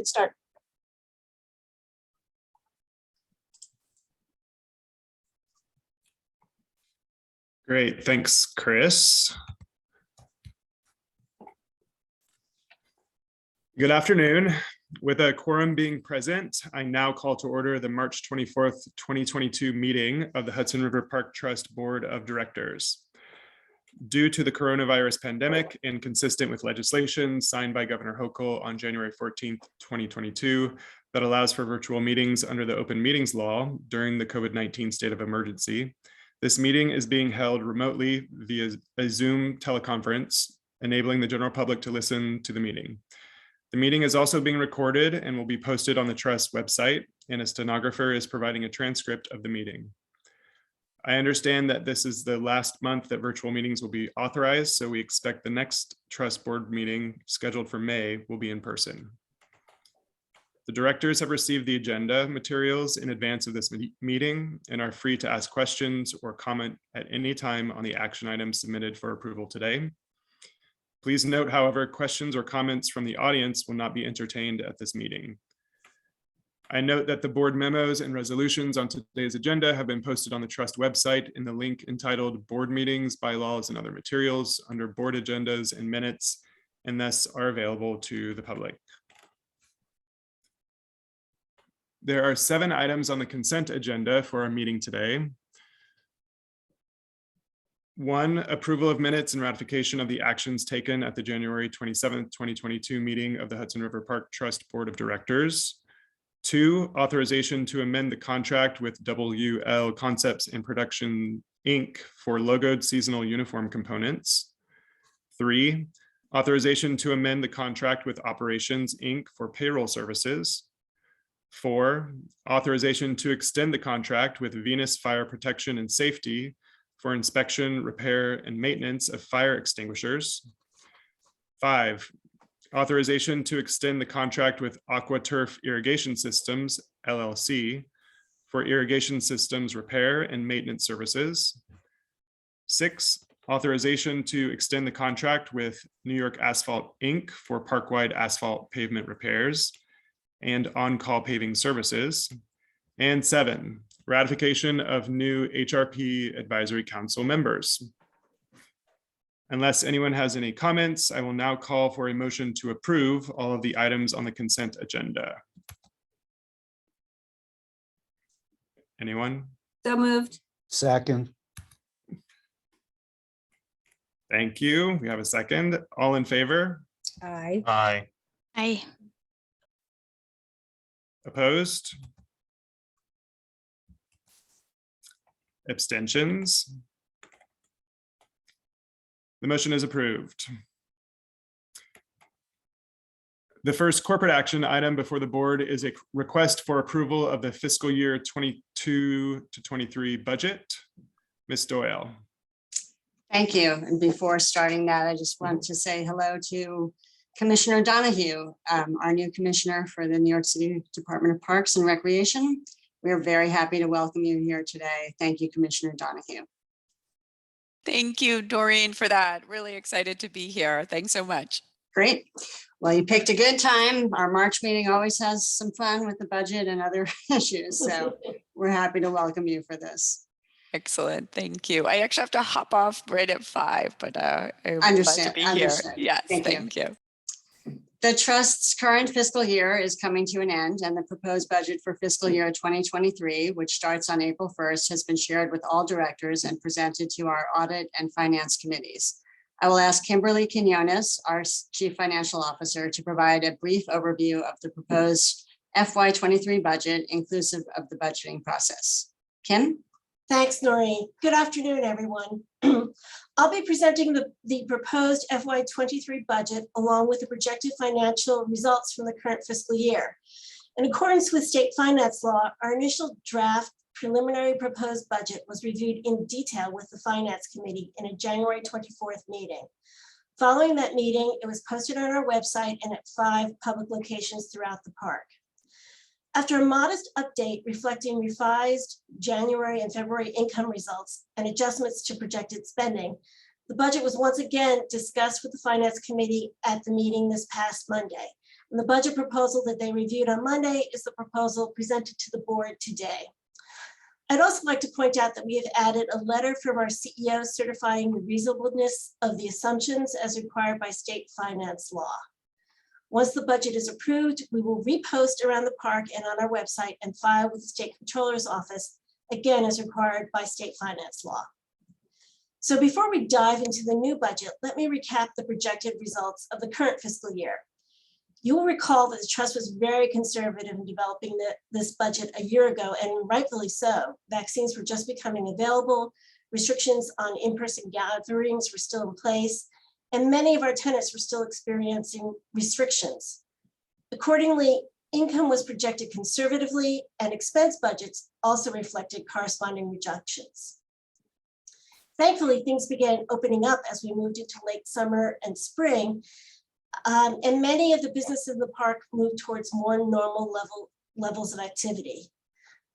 Start. Great, thanks, Chris. Good afternoon. With a quorum being present, I now call to order the March 24th, 2022 meeting of the Hudson River Park Trust Board of Directors. Due to the coronavirus pandemic and consistent with legislation signed by Governor Hochul on January 14th, 2022, that allows for virtual meetings under the Open Meetings Law during the COVID-19 state of emergency, this meeting is being held remotely via a Zoom teleconference, enabling the general public to listen to the meeting. The meeting is also being recorded and will be posted on the Trust website, and a stenographer is providing a transcript of the meeting. I understand that this is the last month that virtual meetings will be authorized, so we expect the next Trust Board meeting scheduled for May will be in person. The directors have received the agenda materials in advance of this meeting and are free to ask questions or comment at any time on the action items submitted for approval today. Please note, however, questions or comments from the audience will not be entertained at this meeting. I note that the board memos and resolutions on today's agenda have been posted on the Trust website in the link entitled Board Meetings, Bylaws, and Other Materials under Board Agendas and Minutes, and thus are available to the public. There are 7 items on the consent agenda for our meeting today. 1, approval of minutes and ratification of the actions taken at the January 27th, 2022 meeting of the Hudson River Park Trust Board of Directors. 2, authorization to amend the contract with WL Concepts and Production, Inc. for logoed seasonal uniform components. 3, authorization to amend the contract with Operations, Inc. for payroll services. 4, authorization to extend the contract with Venus Fire Protection and Safety for inspection, repair, and maintenance of fire extinguishers. 5, authorization to extend the contract with AquaTurf Irrigation Systems, LLC, for irrigation systems repair and maintenance services. 6, authorization to extend the contract with New York Asphalt, Inc. for parkwide asphalt pavement repairs and on-call paving services. And 7, ratification of new HRP Advisory Council members. Unless anyone has any comments, I will now call for a motion to approve all of the items on the consent agenda. Anyone? So moved. Second. Thank you. We have a second. All in favor? Aye. Aye. Aye. Opposed? Abstentions? The motion is approved. The first corporate action item before the board is a request for approval of the fiscal year 22 to 23 budget. Ms. Doyle. Thank you. And before starting that, I just want to say hello to Commissioner Donahue, our new commissioner for the New York City Department of Parks and Recreation. We are very happy to welcome you here today. Thank you, Commissioner Donahue. Thank you, Doreen, for that. Really excited to be here. Thanks so much. Great. Well, you picked a good time. Our March meeting always has some fun with the budget and other issues. So we're happy to welcome you for this. Excellent. Thank you. I actually have to hop off right at 5, but I'm glad Understood. to be Understood. here. Yes, Thank you. you. The Trust's current fiscal year is coming to an end, and the proposed budget for fiscal year 2023, which starts on April 1st, has been shared with all directors and presented to our audit and finance committees. I will ask Kimberly Quinones, our Chief Financial Officer, to provide a brief overview of the proposed FY23 budget, inclusive of the budgeting process. Kim? Thanks, Noreen. Good afternoon, everyone. I'll be presenting the proposed FY23 budget along with the projected financial results from the current fiscal year. In accordance with state finance law, our initial draft preliminary proposed budget was reviewed in detail with the Finance Committee in a January 24th meeting. Following that meeting, it was posted on our website and at 5 public locations throughout the park. After a modest update reflecting revised January and February income results and adjustments to projected spending, the budget was once again discussed with the Finance Committee at the meeting this past Monday. And the budget proposal that they reviewed on Monday is the proposal presented to the board today. I'd also like to point out that we have added a letter from our CEO certifying the reasonableness of the assumptions as required by state finance law. Once the budget is approved, we will repost around the park and on our website and file with the State Controller's Office, again as required by state finance law. So before we dive into the new budget, let me recap the projected results of the current fiscal year. You will recall that the trust was very conservative in developing this budget a year ago, and rightfully so. Vaccines were just becoming available, restrictions on in-person gatherings were still in place, and many of our tenants were still experiencing restrictions. Accordingly, income was projected conservatively, and expense budgets also reflected corresponding reductions. Thankfully, things began opening up as we moved into late summer and spring, and many of the businesses in the park moved towards more normal levels of activity.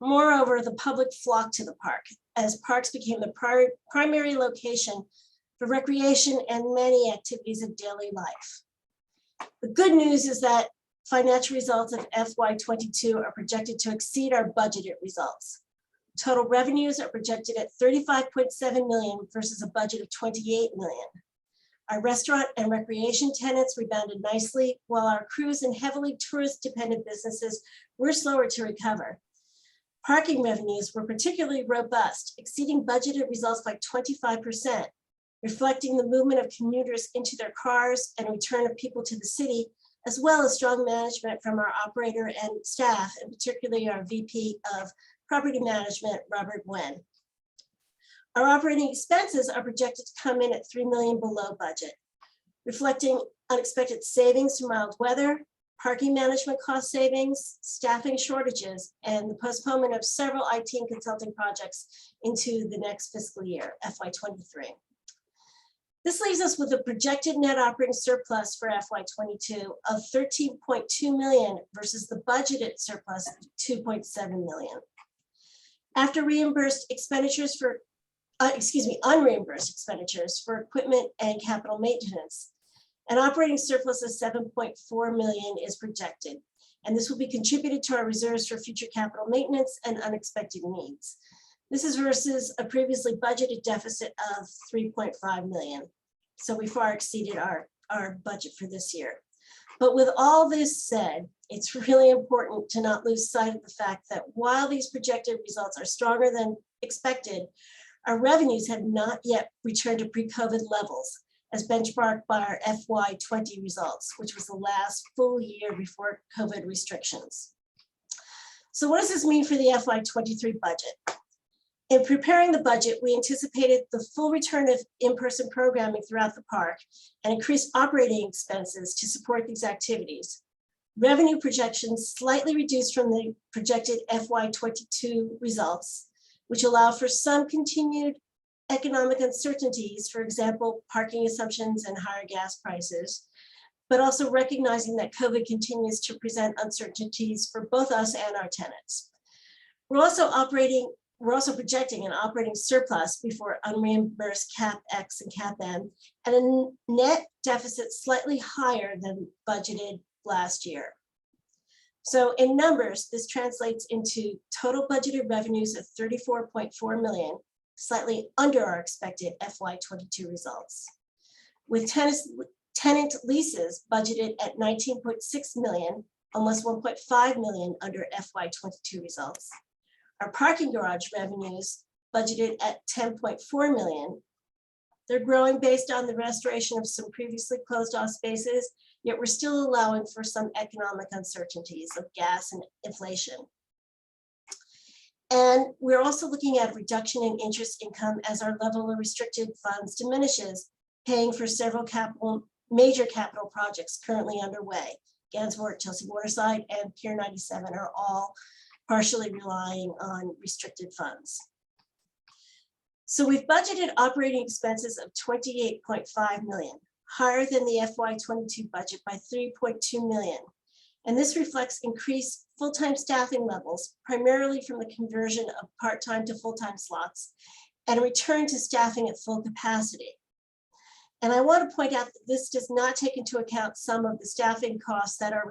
Moreover, the public flocked to the park as parks became the primary location for recreation and many activities of daily life. The good news is that financial results of FY22 are projected to exceed our budgeted results. Total revenues are projected at $35.7 million versus a budget of $28 million. Our restaurant and recreation tenants rebounded nicely, while our cruise and heavily tourist-dependent businesses were slower to recover. Parking revenues were particularly robust, exceeding budgeted results by 25%, reflecting the movement of commuters into their cars and return of people to the city, as well as strong management from our operator and staff, and particularly our VP of Property Management, Robert Wen. Our operating expenses are projected to come in at $3 million below budget, reflecting unexpected savings from mild weather, parking management cost savings, staffing shortages, and the postponement of several IT and consulting projects into the next fiscal year, FY23. This leaves us with a projected net operating surplus for FY22 of $13.2 million versus the budgeted surplus of $2.7 million. After reimbursed expenditures for unreimbursed expenditures for equipment and capital maintenance, an operating surplus of $7.4 million is projected, and this will be contributed to our reserves for future capital maintenance and unexpected needs. This is versus a previously budgeted deficit of $3.5 million. So we far exceeded our budget for this year. But with all this said, it's really important to not lose sight of the fact that while these projected results are stronger than expected, our revenues have not yet returned to pre-COVID levels, as benchmarked by our FY20 results, which was the last full year before COVID restrictions. So what does this mean for the FY23 budget? In preparing the budget, we anticipated the full return of in-person programming throughout the park and increased operating expenses to support these activities. Revenue projections slightly reduced from the projected FY22 results, which allow for some continued economic uncertainties, for example, parking assumptions and higher gas prices, but also recognizing that COVID continues to present uncertainties for both us and our tenants. We're also projecting an operating surplus before unreimbursed CapEx and CapM, and a net deficit slightly higher than budgeted last year. So in numbers, this translates into total budgeted revenues of $34.4 million, slightly under our expected FY22 results. With tenant leases budgeted at $19.6 million, almost $1.5 million under FY22 results. Our parking garage revenues budgeted at $10.4 million. They're growing based on the restoration of some previously closed off spaces, yet we're still allowing for some economic uncertainties of gas and inflation. And we're also looking at a reduction in interest income as our level of restricted funds diminishes, paying for several major capital projects currently underway. Gansevoort, Chelsea Waterside, and Pier 97 are all partially relying on restricted funds. So we've budgeted operating expenses of $28.5 million, higher than the FY22 budget by $3.2 million. And this reflects increased full-time staffing levels, primarily from the conversion of part-time to full-time slots, and a return to staffing at full capacity. And I want to point out that this does not take into account some of the staffing costs that are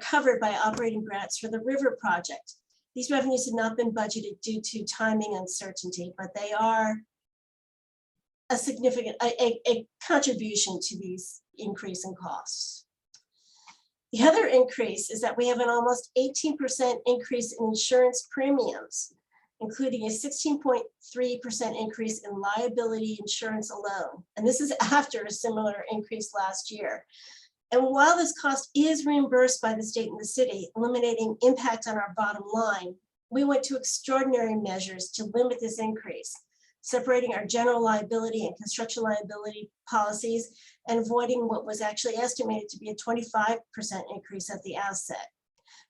covered by operating grants for the river project. These revenues have not been budgeted due to timing uncertainty, but they are a significant a contribution to these increase in costs. The other increase is that we have an almost 18% increase in insurance premiums, including a 16.3% increase in liability insurance alone. And this is after a similar increase last year. And while this cost is reimbursed by the state and the city, eliminating impact on our bottom line, we went to extraordinary measures to limit this increase, separating our general liability and construction liability policies and avoiding what was actually estimated to be a 25% increase at the outset.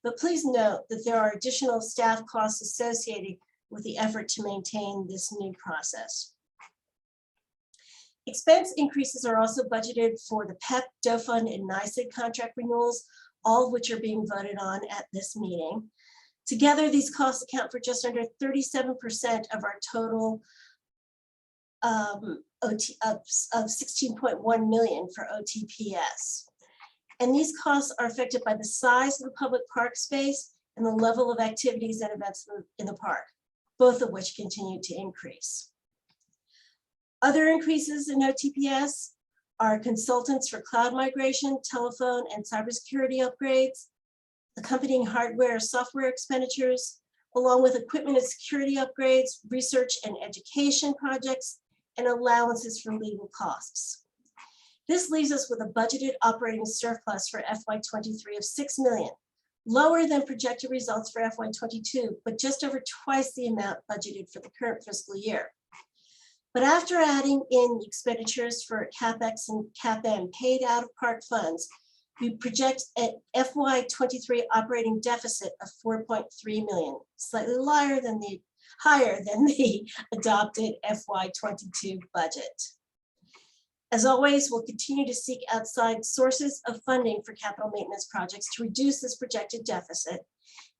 But please note that there are additional staff costs associated with the effort to maintain this new process. Expense increases are also budgeted for the PEP, DOFund, and NYSEG contract renewals, all of which are being voted on at this meeting. Together, these costs account for just under 37% of our total of 16.1 million for OTPS. And these costs are affected by the size of the public park space and the level of activities and events in the park, both of which continue to increase. Other increases in OTPS are consultants for cloud migration, telephone, and cybersecurity upgrades, accompanying hardware, software expenditures, along with equipment and security upgrades, research and education projects, and allowances for legal costs. This leaves us with a budgeted operating surplus for FY23 of 6 million, lower than projected results for FY22, but just over twice the amount budgeted for the current fiscal year. But after adding in expenditures for CapEx and CapM paid out of park funds, we project an FY23 operating deficit of 4.3 million, slightly higher than the adopted FY22 budget. As always, we'll continue to seek outside sources of funding for capital maintenance projects to reduce this projected deficit,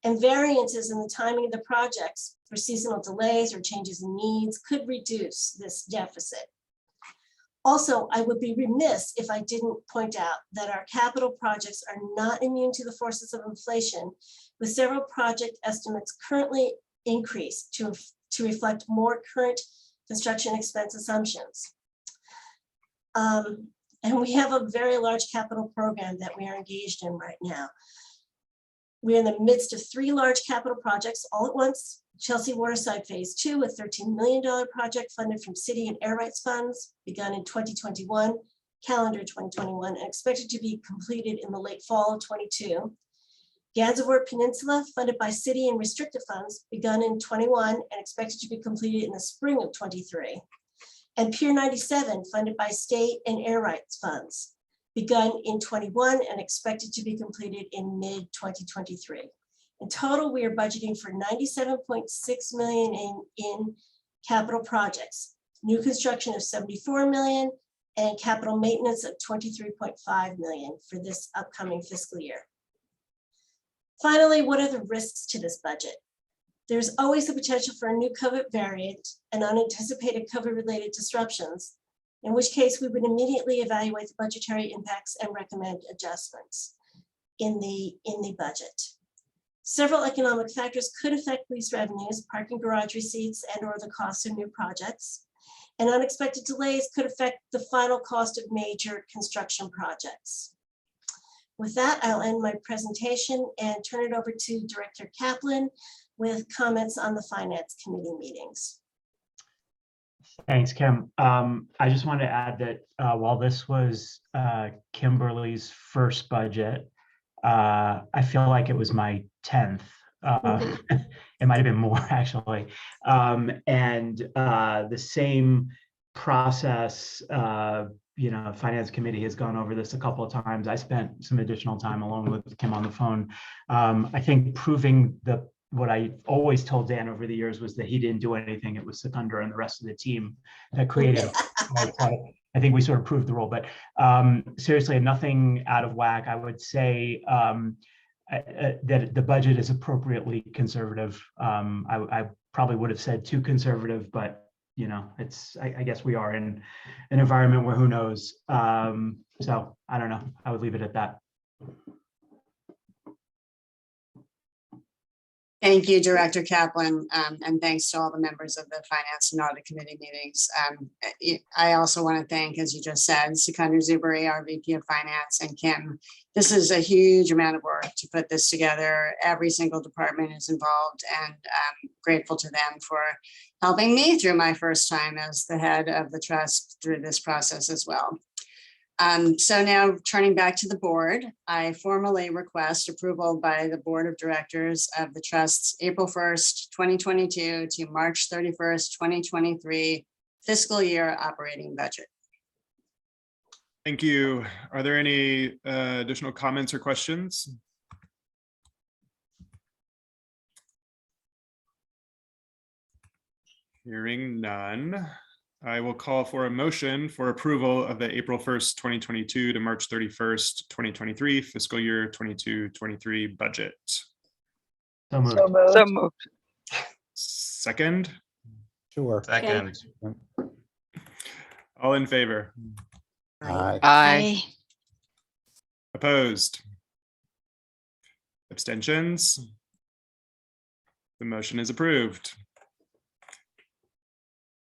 and variances in the timing of the projects for seasonal delays or changes in needs could reduce this deficit. Also, I would be remiss if I didn't point out that our capital projects are not immune to the forces of inflation, with several project estimates currently increased to reflect more current construction expense assumptions. And we have a very large capital program that we are engaged in right now. We're in the midst of 3 large capital projects all at once. Chelsea Waterside Phase 2, a $13 million project funded from city and air rights funds, begun in 2021, calendar 2021, and expected to be completed in the late fall of 22. Gansevoort Peninsula, funded by city and restricted funds, begun in 21 and expected to be completed in the spring of 23. And Pier 97, funded by state and air rights funds, begun in 21 and expected to be completed in mid-2023. In total, we are budgeting for 97.6 million in capital projects, new construction of 74 million, and capital maintenance of 23.5 million for this upcoming fiscal year. Finally, what are the risks to this budget? There's always the potential for a new COVID variant and unanticipated COVID-related disruptions, in which case we would immediately evaluate the budgetary impacts and recommend adjustments in the budget. Several economic factors could affect lease revenues, parking garage receipts, and/or the cost of new projects. And unexpected delays could affect the final cost of major construction projects. With that, I'll end my presentation and turn it over to Director Kaplan with comments on the Finance Committee meetings. Thanks, Kim. I just want to add that while this was Kimberly's first budget, I feel like it was my 10th. It might have been more, actually. And the same process, Finance Committee has gone over this a couple of times. I spent some additional time along with Kim on the phone. I think proving what I always told Dan over the years was that he didn't do anything. It was Seconder and the rest of the team that created. I think we sort of proved the role, but seriously, nothing out of whack. I would say that the budget is appropriately conservative. I probably would have said too conservative, but I guess we are in an environment where who knows. So I don't know. I would leave it at that. Thank you, Director Kaplan, and thanks to all the members of the Finance and Audit Committee meetings. I also want to thank, as you just said, Sikander Zuberi, our VP of Finance, and Kim. This is a huge amount of work to put this together. Every single department is involved, and I'm grateful to them for helping me through my first time as the head of the trust through this process as well. So now turning back to the board, I formally request approval by the Board of Directors of the Trust's April 1st, 2022 to March 31st, 2023 fiscal year operating budget. Thank you. Are there any additional comments or questions? Hearing none. I will call for a motion for approval of the April 1st, 2022 to March 31st, 2023 fiscal year 22-23 budget. So moved. So moved. Second, Sure. Second. all in favor? Aye. Aye. Opposed? Abstentions? The motion is approved.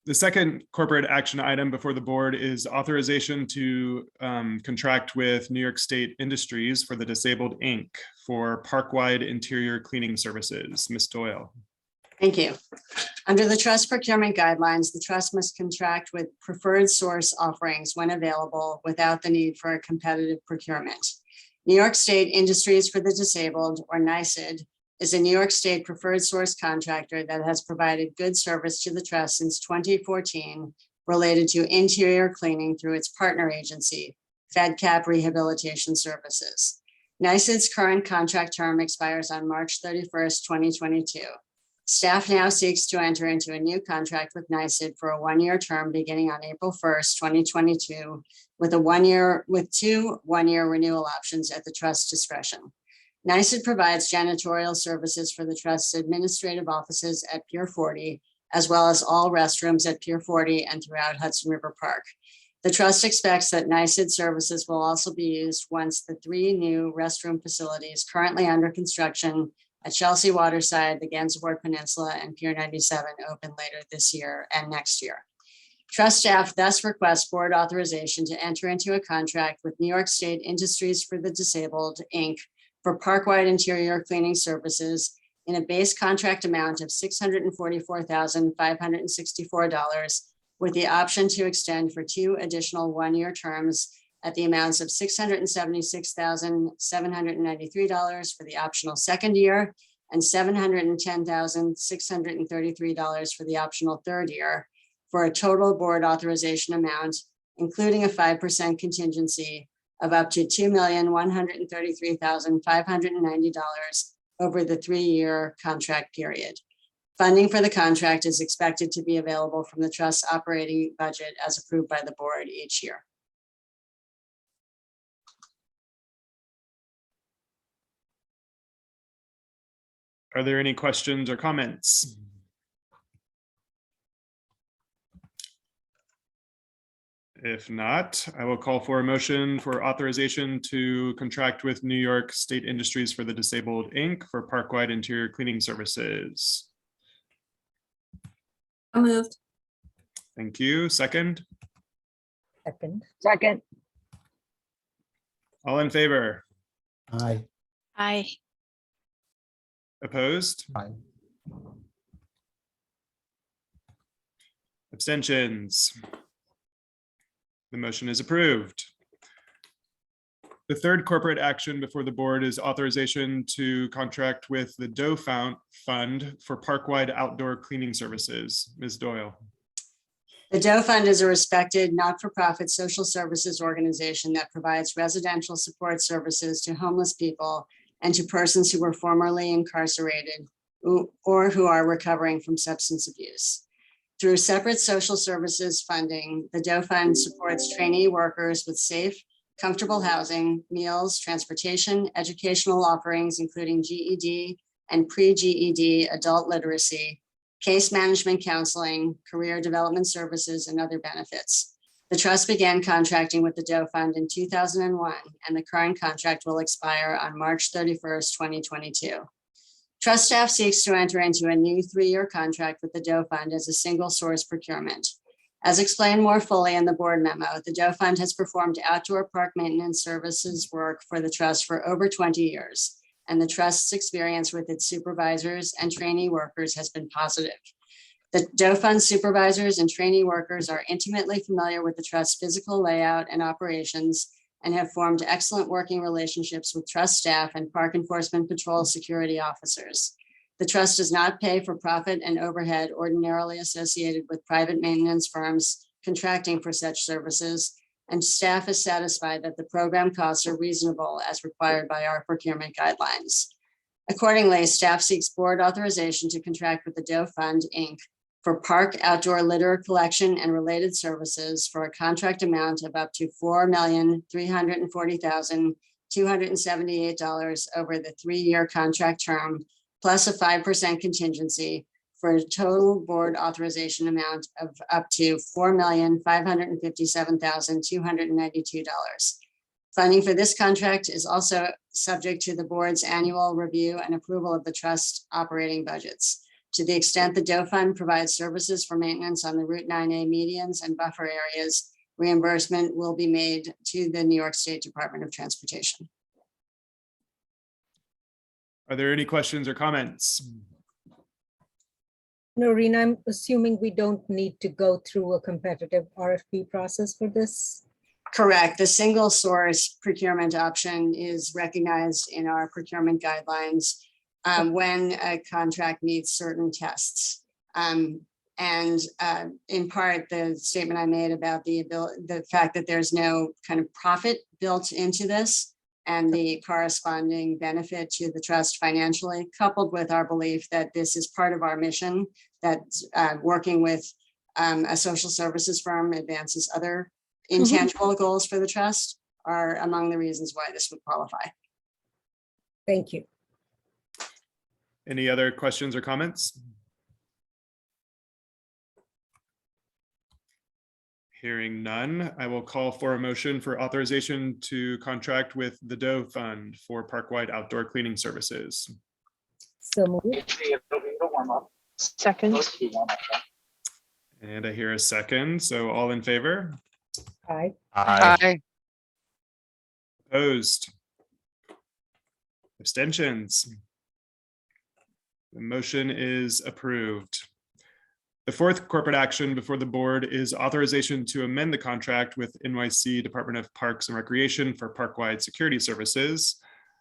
The second corporate action item before the board is authorization to contract with New York State Industries for the Disabled, Inc. for park-wide interior cleaning services. Ms. Doyle. Thank you. Under the trust procurement guidelines, the trust must contract with preferred source offerings when available without the need for a competitive procurement. New York State Industries for the Disabled, or NYSID, is a New York State preferred source contractor that has provided good service to the trust since 2014 related to interior cleaning through its partner agency, FedCap Rehabilitation Services. NYSID's current contract term expires on March 31st, 2022. Staff now seeks to enter into a new contract with NYSID for a one-year term beginning on April 1st, 2022, with two one-year renewal options at the trust's discretion. NYSID provides janitorial services for the trust's administrative offices at Pier 40, as well as all restrooms at Pier 40 and throughout Hudson River Park. The trust expects that NYSID services will also be used once the three new restroom facilities currently under construction at Chelsea Waterside, the Gansevoort Peninsula, and Pier 97 open later this year and next year. Trust staff thus requests board authorization to enter into a contract with New York State Industries for the Disabled, Inc. for park-wide interior cleaning services in a base contract amount of $644,564, with the option to extend for two additional one-year terms at the amounts of $676,793 for the optional second year and $710,633 for the optional third year, for a total board authorization amount, including a 5% contingency, of up to $2,133,590 over the 3-year contract period. Funding for the contract is expected to be available from the trust's operating budget as approved by the board each year. Are there any questions or comments? If not, I will call for a motion for authorization to contract with New York State Industries for the Disabled, Inc. for park-wide interior cleaning services. Moved. Thank you. Second, Second. all in favor? Aye. Aye. Opposed? Aye. Abstentions? The motion is approved. The third corporate action before the board is authorization to contract with the Doe Fund for park-wide outdoor cleaning services. Ms. Doyle. The Doe Fund is a respected not-for-profit social services organization that provides residential support services to homeless people and to persons who were formerly incarcerated or who are recovering from substance abuse. Through separate social services funding, the Doe Fund supports trainee workers with safe, comfortable housing, meals, transportation, educational offerings, including GED and pre-GED adult literacy, case management counseling, career development services, and other benefits. The trust began contracting with the Doe Fund in 2001, and the current contract will expire on March 31st, 2022. Trust staff seeks to enter into a new 3-year contract with the Doe Fund as a single source procurement. As explained more fully in the board memo, the Doe Fund has performed outdoor park maintenance services work for the trust for over 20 years, and the trust's experience with its supervisors and trainee workers has been positive. The Doe Fund supervisors and trainee workers are intimately familiar with the trust's physical layout and operations and have formed excellent working relationships with trust staff and Park Enforcement Patrol security officers. The trust does not pay for profit and overhead ordinarily associated with private maintenance firms contracting for such services, and staff is satisfied that the program costs are reasonable as required by our procurement guidelines. Accordingly, staff seeks board authorization to contract with the Doe Fund, Inc. for park outdoor litter collection and related services for a contract amount of up to $4,340,278 over the 3-year contract term, plus a 5% contingency, for a total board authorization amount of up to $4,557,292. Funding for this contract is also subject to the board's annual review and approval of the trust operating budgets. To the extent the Doe Fund provides services for maintenance on the Route 9A medians and buffer areas, reimbursement will be made to the New York State Department of Transportation. Are there any questions or comments? Noreen, I'm assuming we don't need to go through a competitive RFP process for this? Correct. The single source procurement option is recognized in our procurement guidelines when a contract meets certain tests. In part, the statement I made about the fact that there's no kind of profit built into this and the corresponding benefit to the trust financially, coupled with our belief that this is part of our mission, that working with a social services firm advances other intangible goals for the trust, are among the reasons why this would qualify. Thank you. Any other questions or comments? Hearing none, I will call for a motion for authorization to contract with the Doe Fund for park-wide outdoor cleaning services. So moved. Second. And I hear a second. So all in favor? Aye. Aye. Opposed? Abstentions? The motion is approved. The fourth corporate action before the board is authorization to amend the contract with NYC Department of Parks and Recreation for park-wide security services.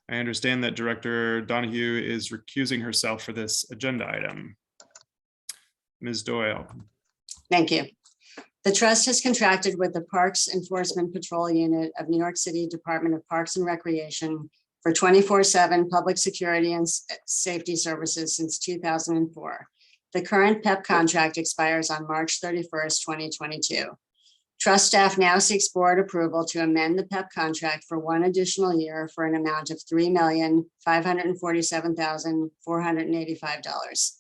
I understand that Director Donahue is recusing herself for this agenda item. Ms. Doyle. Thank you. The trust has contracted with the Parks Enforcement Patrol Unit of New York City Department of Parks and Recreation for 24/7 public security and safety services since 2004. The current PEP contract expires on March 31st, 2022. Trust staff now seeks board approval to amend the PEP contract for one additional year for an amount of $3,547,485.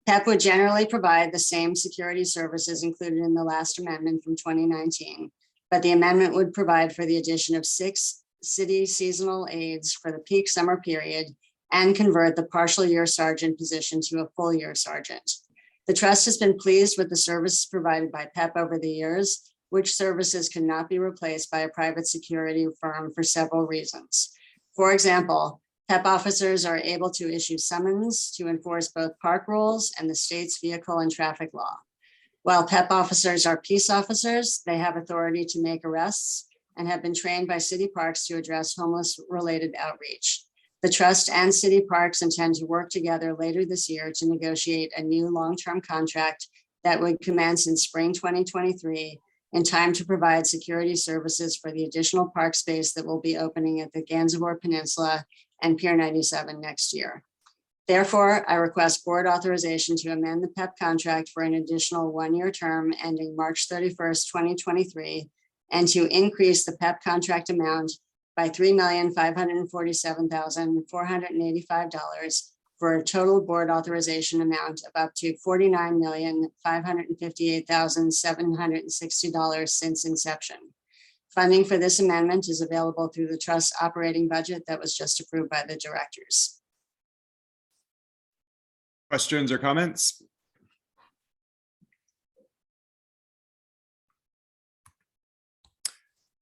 PEP would generally provide the same security services included in the last amendment from 2019, but the amendment would provide for the addition of 6 city seasonal aides for the peak summer period and convert the partial year sergeant position to a full year sergeant. The trust has been pleased with the services provided by PEP over the years, which services cannot be replaced by a private security firm for several reasons. For example, PEP officers are able to issue summons to enforce both park rules and the state's vehicle and traffic law. While PEP officers are peace officers, they have authority to make arrests and have been trained by city parks to address homeless-related outreach. The trust and city parks intend to work together later this year to negotiate a new long-term contract that would commence in spring 2023 in time to provide security services for the additional park space that will be opening at the Gansevoort Peninsula and Pier 97 next year. Therefore, I request board authorization to amend the PEP contract for an additional 1-year term ending March 31st, 2023, and to increase the PEP contract amount by $3,547,485 for a total board authorization amount of up to $49,558,760 since inception. Funding for this amendment is available through the trust operating budget that was just approved by the directors. Questions or comments?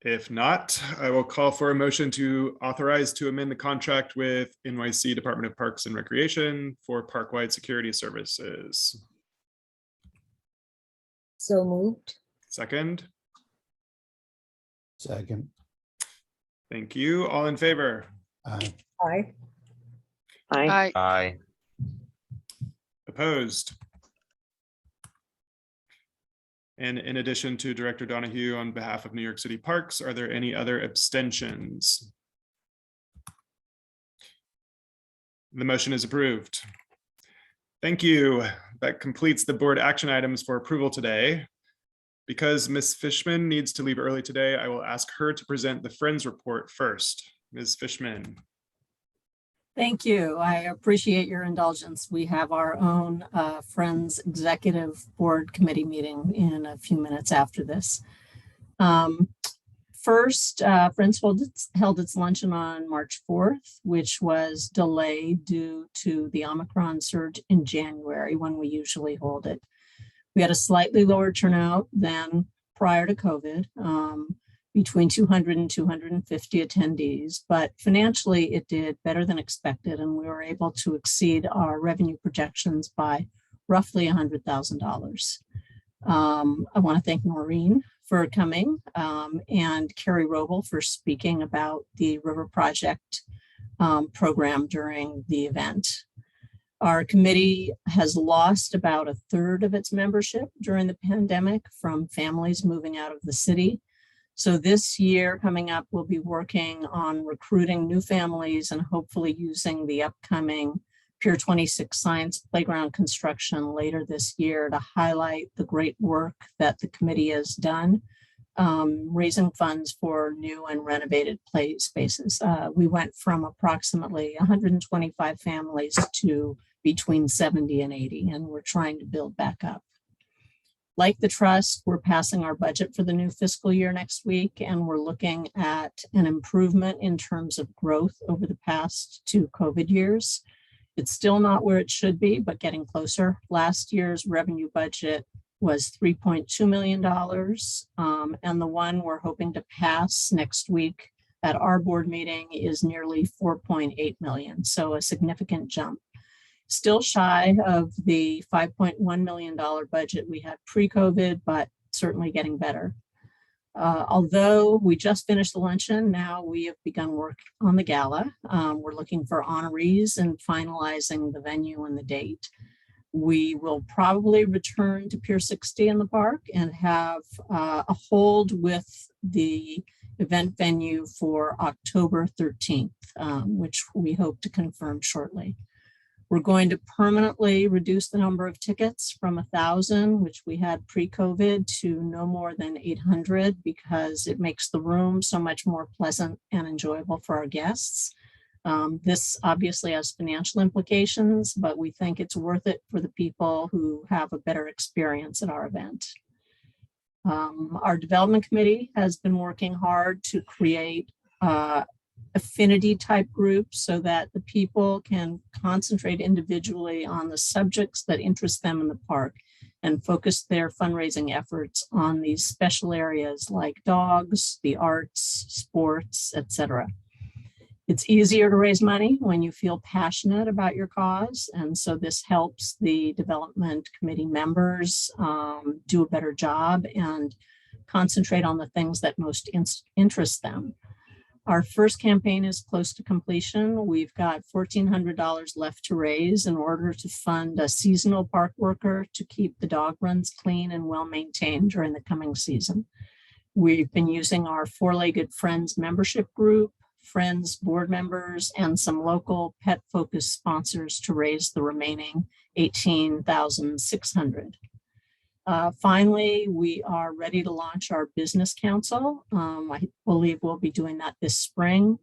If not, I will call for a motion to authorize to amend the contract with NYC Department of Parks and Recreation for park-wide security services. So moved. Second, Second. thank you. All in favor? Aye. Aye. Aye. Aye. Opposed? And in addition to Director Donahue, on behalf of New York City Parks, are there any other abstentions? The motion is approved. Thank you. That completes the board action items for approval today. Because Ms. Fishman needs to leave early today, I will ask her to present the Friends report first. Ms. Fishman. Thank you. I appreciate your indulgence. We have our own Friends Executive Board Committee meeting in a few minutes after this. First, Friends held its luncheon on March 4th, which was delayed due to the Omicron surge in January when we usually hold it. We had a slightly lower turnout than prior to COVID, between 200 and 250 attendees, but financially it did better than expected, and we were able to exceed our revenue projections by roughly $100,000. I want to thank Maureen for coming and Carrie Roble for speaking about the River Project program during the event. Our committee has lost about 1/3 of its membership during the pandemic from families moving out of the city. So this year coming up, we'll be working on recruiting new families and hopefully using the upcoming Pier 26 Science Playground construction later this year to highlight the great work that the committee has done, raising funds for new and renovated play spaces. We went from approximately 125 families to between 70 and 80, and we're trying to build back up. Like the trust, we're passing our budget for the new fiscal year next week, and we're looking at an improvement in terms of growth over the past 2 COVID years. It's still not where it should be, but getting closer. Last year's revenue budget was $3.2 million, and the one we're hoping to pass next week at our board meeting is nearly 4.8 million, so a significant jump. Still shy of the $5.1 million budget we had pre-COVID, but certainly getting better. Although we just finished the luncheon, now we have begun work on the gala. We're looking for honorees and finalizing the venue and the date. We will probably return to Pier 60 in the park and have a hold with the event venue for October 13th, which we hope to confirm shortly. We're going to permanently reduce the number of tickets from 1,000, which we had pre-COVID, to no more than 800 because it makes the room so much more pleasant and enjoyable for our guests. This obviously has financial implications, but we think it's worth it for the people who have a better experience at our event. Our development committee has been working hard to create affinity type groups so that the people can concentrate individually on the subjects that interest them in the park and focus their fundraising efforts on these special areas like dogs, the arts, sports, etc. It's easier to raise money when you feel passionate about your cause. And so this helps the development committee members do a better job and concentrate on the things that most interest them. Our first campaign is close to completion. We've got $1,400 left to raise in order to fund a seasonal park worker to keep the dog runs clean and well maintained during the coming season. We've been using our Four-Legged Friends membership group, Friends board members, and some local pet-focused sponsors to raise the remaining $18,600. Finally, we are ready to launch our business council. I believe we'll be doing that this spring.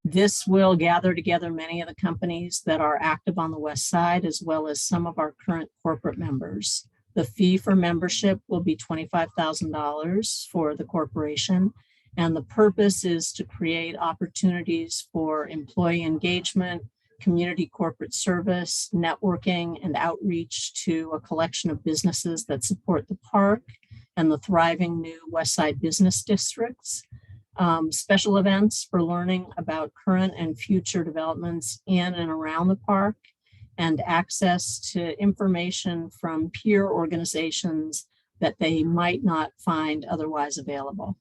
This will gather together many of the companies that are active on the west side, as well as some of our current corporate members. The fee for membership will be $25,000 for the corporation. And the purpose is to create opportunities for employee engagement, community corporate service, networking, and outreach to a collection of businesses that support the park and the thriving new West Side business districts. Special events for learning about current and future developments in and around the park, and access to information from peer organizations that they might not find otherwise available.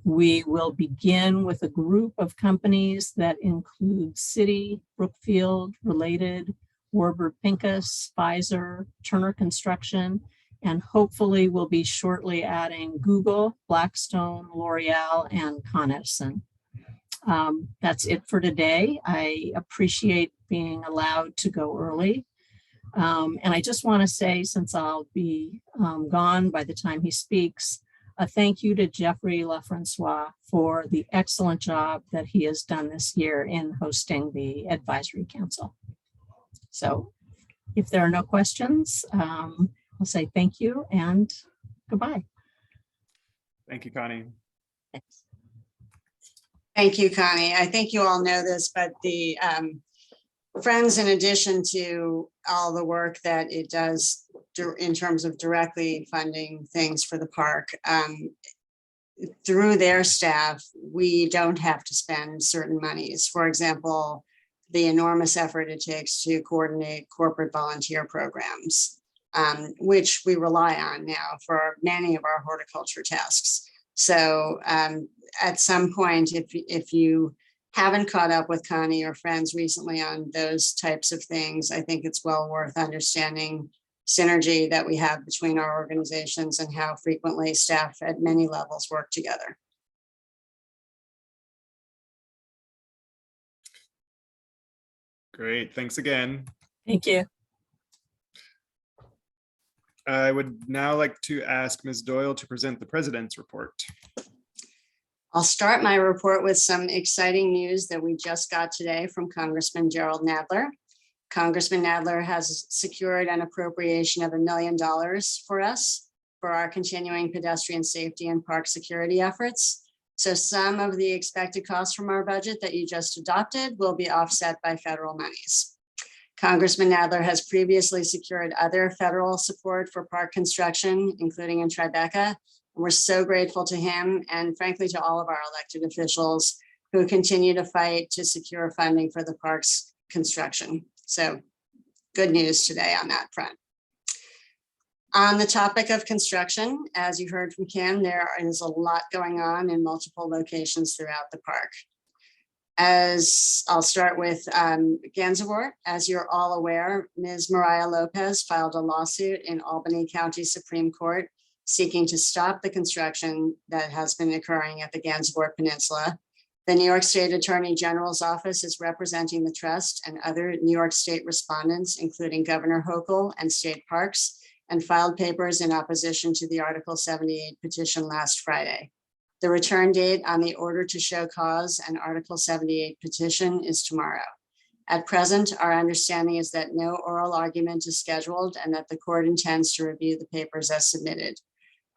We will begin with a group of companies that include Citi, Brookfield, Related, Warburg Pincus, Pfizer, Turner Construction, and hopefully we'll be shortly adding Google, Blackstone, L'Oreal, and Con Edison. That's it for today. I appreciate being allowed to go early. And I just want to say, since I'll be gone by the time he speaks, a thank you to Jeffrey LaFrancois for the excellent job that he has done this year in hosting the advisory council. So if there are no questions, I'll say thank you and goodbye. Thank you, Connie. Thanks. Thank you, Connie. I think you all know this, but the Friends, in addition to all the work that it does in terms of directly funding things for the park, through their staff, we don't have to spend certain monies. For example, the enormous effort it takes to coordinate corporate volunteer programs, which we rely on now for many of our horticulture tasks. So at some point, if you haven't caught up with Connie or Friends recently on those types of things, I think it's well worth understanding synergy that we have between our organizations and how frequently staff at many levels work together. Great, thanks again. Thank you. I would now like to ask Ms. Doyle to present the president's report. I'll start my report with some exciting news that we just got today from Congressman Gerald Nadler. Congressman Nadler has secured an appropriation of $1 million for us for our continuing pedestrian safety and park security efforts. So some of the expected costs from our budget that you just adopted will be offset by federal monies. Congressman Nadler has previously secured other federal support for park construction, including in Tribeca. We're so grateful to him and frankly to all of our elected officials who continue to fight to secure funding for the park's construction. So good news today on that front. On the topic of construction, as you heard from Kim, there is a lot going on in multiple locations throughout the park. As I'll start with Gansevoort. As you're all aware, Ms. Mariah Lopez filed a lawsuit in Albany County Supreme Court seeking to stop the construction that has been occurring at the Gansevoort Peninsula. The New York State Attorney General's office is representing the trust and other New York State respondents, including Governor Hochul and state parks, and filed papers in opposition to the Article 78 petition last Friday. The return date on the order to show cause and Article 78 petition is tomorrow. At present, our understanding is that no oral argument is scheduled and that the court intends to review the papers as submitted.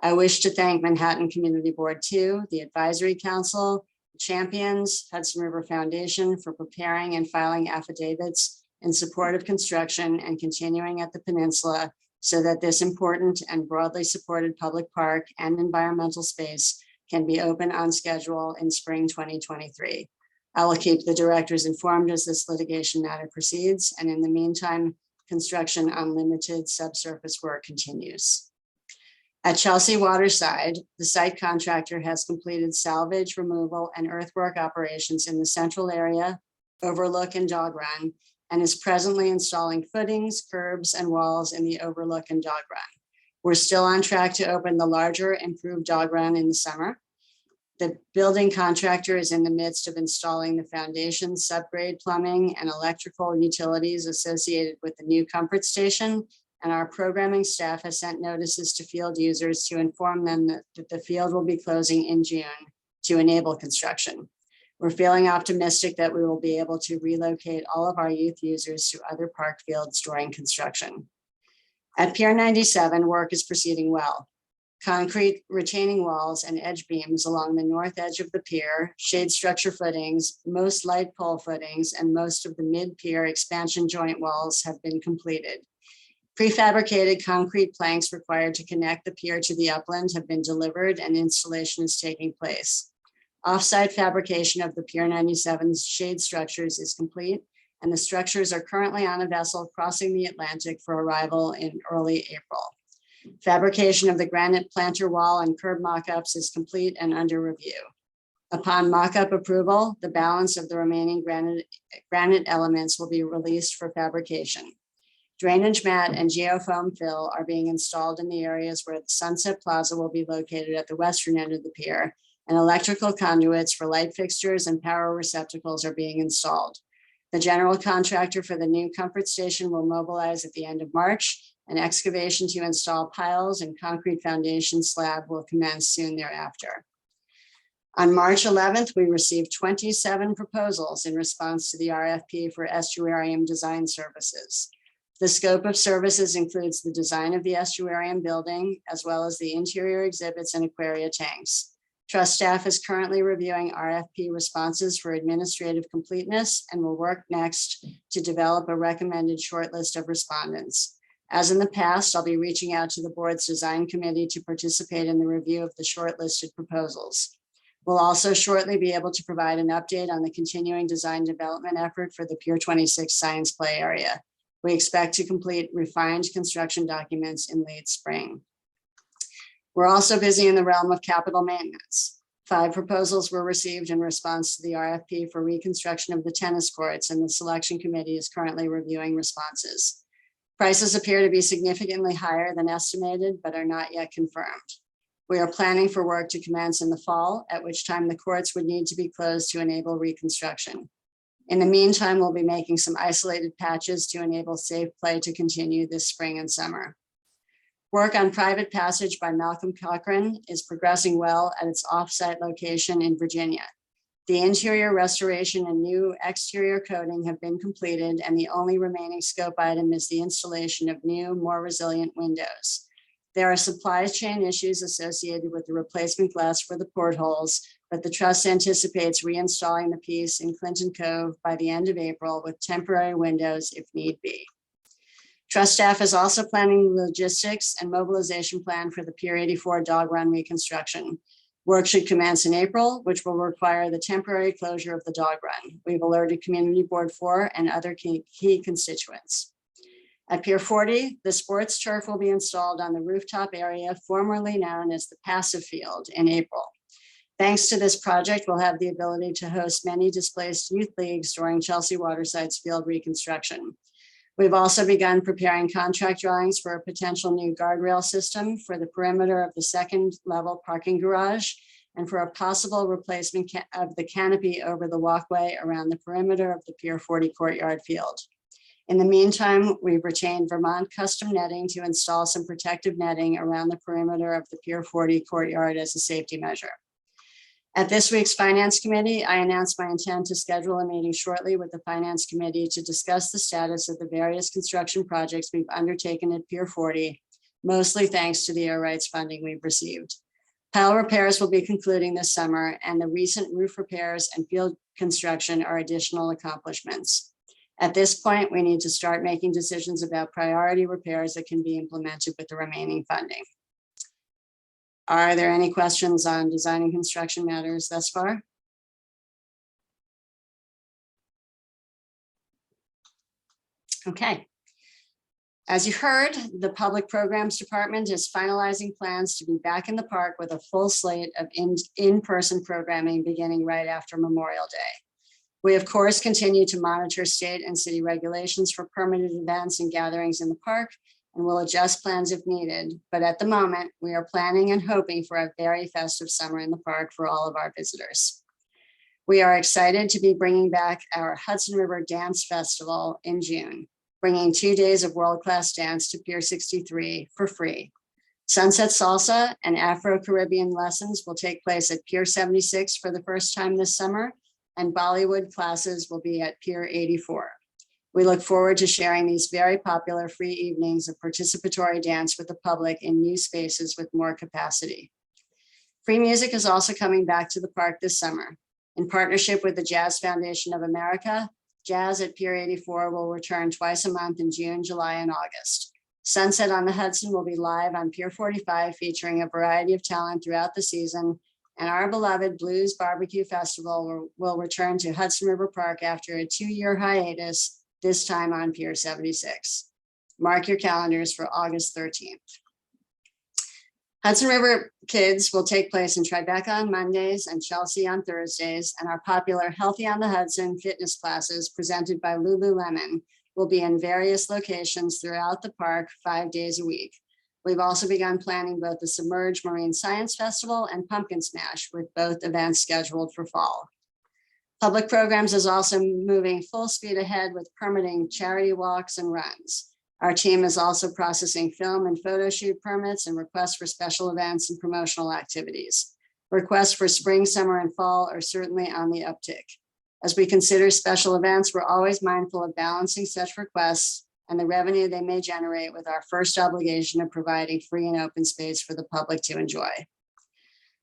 I wish to thank Manhattan Community Board 2, the Advisory Council, Champions, Hudson River Foundation for preparing and filing affidavits in support of construction and continuing at the peninsula so that this important and broadly supported public park and environmental space can be open on schedule in spring 2023. I will keep the directors informed as this litigation matter proceeds, and in the meantime, construction on limited subsurface work continues. At Chelsea Waterside, the site contractor has completed salvage, removal, and earthwork operations in the central area, overlook, and dog run, and is presently installing footings, curbs, and walls in the overlook and dog run. We're still on track to open the larger improved dog run in the summer. The building contractor is in the midst of installing the foundation, subgrade plumbing, and electrical utilities associated with the new comfort station. And our programming staff has sent notices to field users to inform them that the field will be closing in June to enable construction. We're feeling optimistic that we will be able to relocate all of our youth users to other park fields during construction. At Pier 97, work is proceeding well. Concrete retaining walls and edge beams along the north edge of the pier, shade structure footings, most light pole footings, and most of the mid-pier expansion joint walls have been completed. Prefabricated concrete planks required to connect the pier to the upland have been delivered and installation is taking place. Offsite fabrication of the Pier 97's shade structures is complete, and the structures are currently on a vessel crossing the Atlantic for arrival in early April. Fabrication of the granite planter wall and curb mock-ups is complete and under review. Upon mock-up approval, the balance of the remaining granite elements will be released for fabrication. Drainage mat and geofoam fill are being installed in the areas where the Sunset Plaza will be located at the western end of the pier, and electrical conduits for light fixtures and power receptacles are being installed. The general contractor for the new comfort station will mobilize at the end of March, and excavation to install piles and concrete foundation slab will commence soon thereafter. On March 11th, we received 27 proposals in response to the RFP for estuarium design services. The scope of services includes the design of the estuarium building, as well as the interior exhibits and aquaria tanks. Trust staff is currently reviewing RFP responses for administrative completeness and will work next to develop a recommended shortlist of respondents. As in the past, I'll be reaching out to the board's design committee to participate in the review of the shortlisted proposals. We'll also shortly be able to provide an update on the continuing design development effort for the Pier 26 Science Play area. We expect to complete refined construction documents in late spring. We're also busy in the realm of capital maintenance. 5 proposals were received in response to the RFP for reconstruction of the tennis courts, and the selection committee is currently reviewing responses. Prices appear to be significantly higher than estimated, but are not yet confirmed. We are planning for work to commence in the fall, at which time the courts would need to be closed to enable reconstruction. In the meantime, we'll be making some isolated patches to enable safe play to continue this spring and summer. Work on Private Passage by Malcolm Cochran is progressing well at its offsite location in Virginia. The interior restoration and new exterior coating have been completed, and the only remaining scope item is the installation of new, more resilient windows. There are supply chain issues associated with the replacement glass for the portholes, but the trust anticipates reinstalling the piece in Clinton Cove by the end of April with temporary windows if need be. Trust staff is also planning the logistics and mobilization plan for the Pier 84 dog run reconstruction. Work should commence in April, which will require the temporary closure of the dog run. We've alerted Community Board 4 and other key constituents. At Pier 40, the sports turf will be installed on the rooftop area formerly known as the Passive Field in April. Thanks to this project, we'll have the ability to host many displaced youth leagues during Chelsea Waterside's field reconstruction. We've also begun preparing contract drawings for a potential new guardrail system for the perimeter of the second level parking garage and for a possible replacement of the canopy over the walkway around the perimeter of the Pier 40 courtyard field. In the meantime, we've retained Vermont custom netting to install some protective netting around the perimeter of the Pier 40 courtyard as a safety measure. At this week's Finance Committee, I announced my intent to schedule a meeting shortly with the Finance Committee to discuss the status of the various construction projects we've undertaken at Pier 40, mostly thanks to the air rights funding we've received. Pile repairs will be concluding this summer, and the recent roof repairs and field construction are additional accomplishments. At this point, we need to start making decisions about priority repairs that can be implemented with the remaining funding. Are there any questions on design and construction matters thus far? Okay. As you heard, the Public Programs Department is finalizing plans to be back in the park with a full slate of in-person programming beginning right after Memorial Day. We, of course, continue to monitor state and city regulations for permitted events and gatherings in the park, and will adjust plans if needed. But at the moment, we are planning and hoping for a very festive summer in the park for all of our visitors. We are excited to be bringing back our Hudson River Dance Festival in June, bringing 2 days of world-class dance to Pier 63 for free. Sunset Salsa and Afro-Caribbean lessons will take place at Pier 76 for the first time this summer, and Bollywood classes will be at Pier 84. We look forward to sharing these very popular free evenings of participatory dance with the public in new spaces with more capacity. Free music is also coming back to the park this summer. In partnership with the Jazz Foundation of America, Jazz at Pier 84 will return twice a month in June, July, and August. Sunset on the Hudson will be live on Pier 45, featuring a variety of talent throughout the season, and our beloved Blues Barbecue Festival will return to Hudson River Park after a 2-year hiatus, this time on Pier 76. Mark your calendars for August 13th. Hudson River Kids will take place in Tribeca on Mondays and Chelsea on Thursdays, and our popular Healthy on the Hudson fitness classes presented by Lululemon will be in various locations throughout the park 5 days a week. We've also begun planning both the Submerged Marine Science Festival and Pumpkin Smash, with both events scheduled for fall. Public Programs is also moving full speed ahead with permitting charity walks and runs. Our team is also processing film and photo shoot permits and requests for special events and promotional activities. Requests for spring, summer, and fall are certainly on the uptick. As we consider special events, we're always mindful of balancing such requests and the revenue they may generate with our first obligation of providing free and open space for the public to enjoy.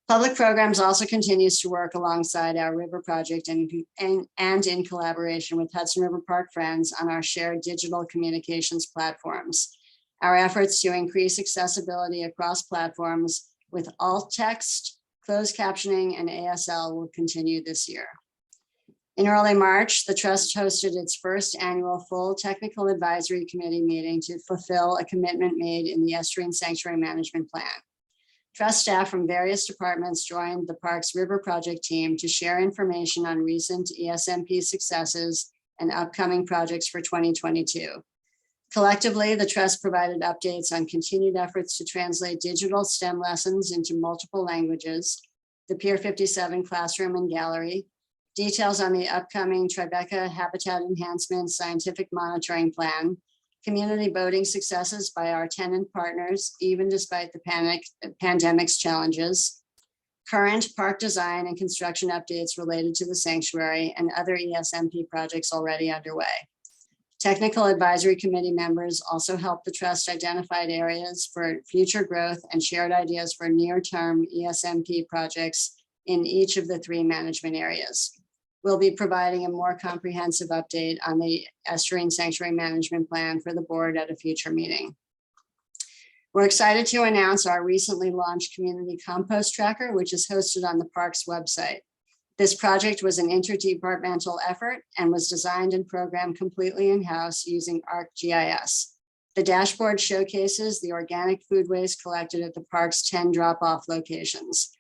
Public Programs also continues to work alongside our River Project and in collaboration with Hudson River Park Friends on our shared digital communications platforms. Our efforts to increase accessibility across platforms with alt text, closed captioning, and ASL will continue this year. In early March, the Trust hosted its first annual full Technical Advisory Committee meeting to fulfill a commitment made in the Estuarine Sanctuary Management Plan. Trust staff from various departments joined the park's River Project team to share information on recent ESMP successes and upcoming projects for 2022. Collectively, the Trust provided updates on continued efforts to translate digital STEM lessons into multiple languages, the Pier 57 classroom and gallery, details on the upcoming Tribeca Habitat Enhancement Scientific Monitoring Plan, community boating successes by our tenant partners, even despite the pandemic's challenges, current park design and construction updates related to the sanctuary, and other ESMP projects already underway. Technical Advisory Committee members also helped the Trust identify areas for future growth and shared ideas for near-term ESMP projects in each of the 3 management areas. We'll be providing a more comprehensive update on the Estuarine Sanctuary Management Plan for the board at a future meeting. We're excited to announce our recently launched Community Compost Tracker, which is hosted on the park's website. This project was an interdepartmental effort and was designed and programmed completely in-house using ArcGIS. The dashboard showcases the organic food waste collected at the park's 10 drop-off locations.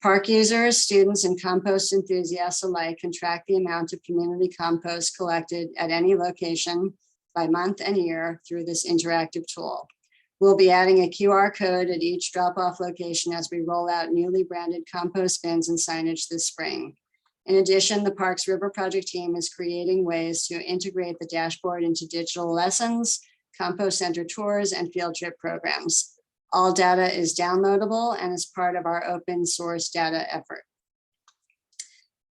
Park users, students, and compost enthusiasts alike can track the amount of community compost collected at any location by month and year through this interactive tool. We'll be adding a QR code at each drop-off location as we roll out newly branded compost bins and signage this spring. In addition, the Parks River Project team is creating ways to integrate the dashboard into digital lessons, compost center tours, and field trip programs. All data is downloadable and is part of our open source data effort.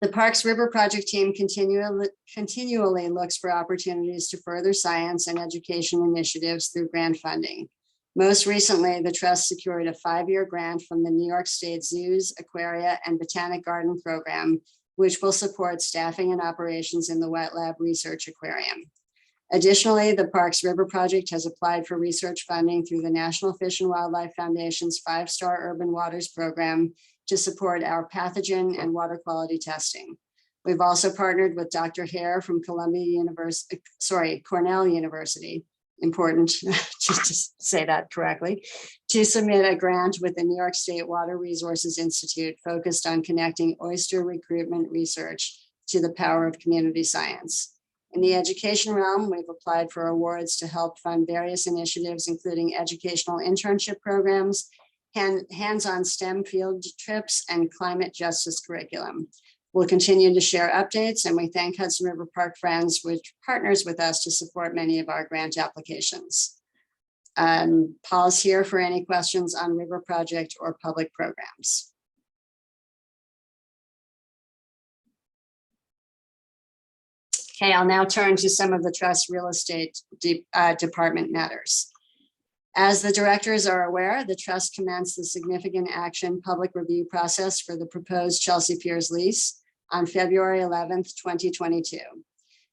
The Parks River Project team continually looks for opportunities to further science and education initiatives through grant funding. Most recently, the Trust secured a 5-year grant from the New York State Zoos, Aquaria, and Botanic Garden program, which will support staffing and operations in the Wet Lab Research Aquarium. Additionally, the Parks River Project has applied for research funding through the National Fish and Wildlife Foundation's 5-star Urban Waters program to support our pathogen and water quality testing. We've also partnered with Dr. Hare from Cornell University, important just to say that correctly, to submit a grant with the New York State Water Resources Institute focused on connecting oyster recruitment research to the power of community science. In the education realm, we've applied for awards to help fund various initiatives, including educational internship programs, hands-on STEM field trips, and climate justice curriculum. We'll continue to share updates, and we thank Hudson River Park Friends, which partners with us to support many of our grant applications. Pause here for any questions on River Project or public programs. Okay, I'll now turn to some of the trust real estate department matters. As the directors are aware, the trust commenced the significant action public review process for the proposed Chelsea Piers lease on February 11th, 2022.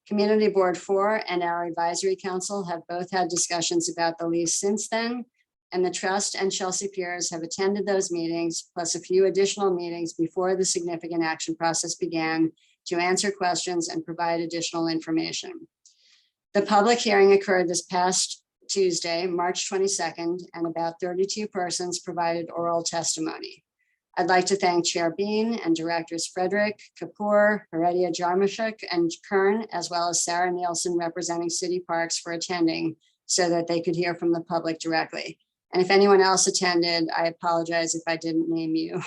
Community Board 4 and our advisory council have both had discussions about the lease since then, and the trust and Chelsea Piers have attended those meetings, plus a few additional meetings before the significant action process began to answer questions and provide additional information. The public hearing occurred this past Tuesday, March 22nd, and about 32 persons provided oral testimony. I'd like to thank Chair Bean and Directors Frederick, Kapoor, Heredia Jarmuschuk, and Kern, as well as Sarah Nielsen representing City Parks for attending so that they could hear from the public directly. And if anyone else attended, I apologize if I didn't name you.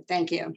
Thank you.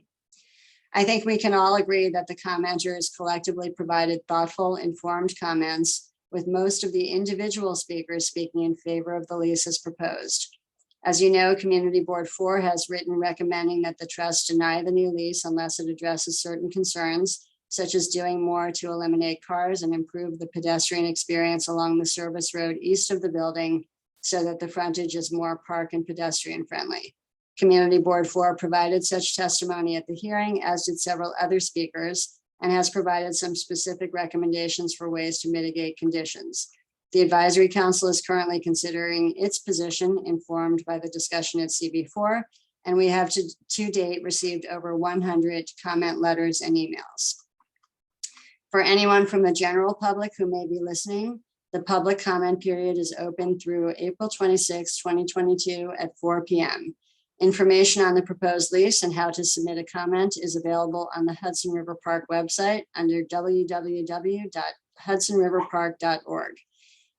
I think we can all agree that the commenters collectively provided thoughtful, informed comments, with most of the individual speakers speaking in favor of the lease as proposed. As you know, Community Board 4 has written recommending that the trust deny the new lease unless it addresses certain concerns, such as doing more to eliminate cars and improve the pedestrian experience along the service road east of the building so that the frontage is more park and pedestrian friendly. Community Board 4 provided such testimony at the hearing, as did several other speakers, and has provided some specific recommendations for ways to mitigate conditions. The Advisory Council is currently considering its position, informed by the discussion at CB4, and we have to date received over 100 comment letters and emails. For anyone from the general public who may be listening, the public comment period is open through April 26, 2022 at 4 p.m. Information on the proposed lease and how to submit a comment is available on the Hudson River Park website under www.hudsonriverpark.org.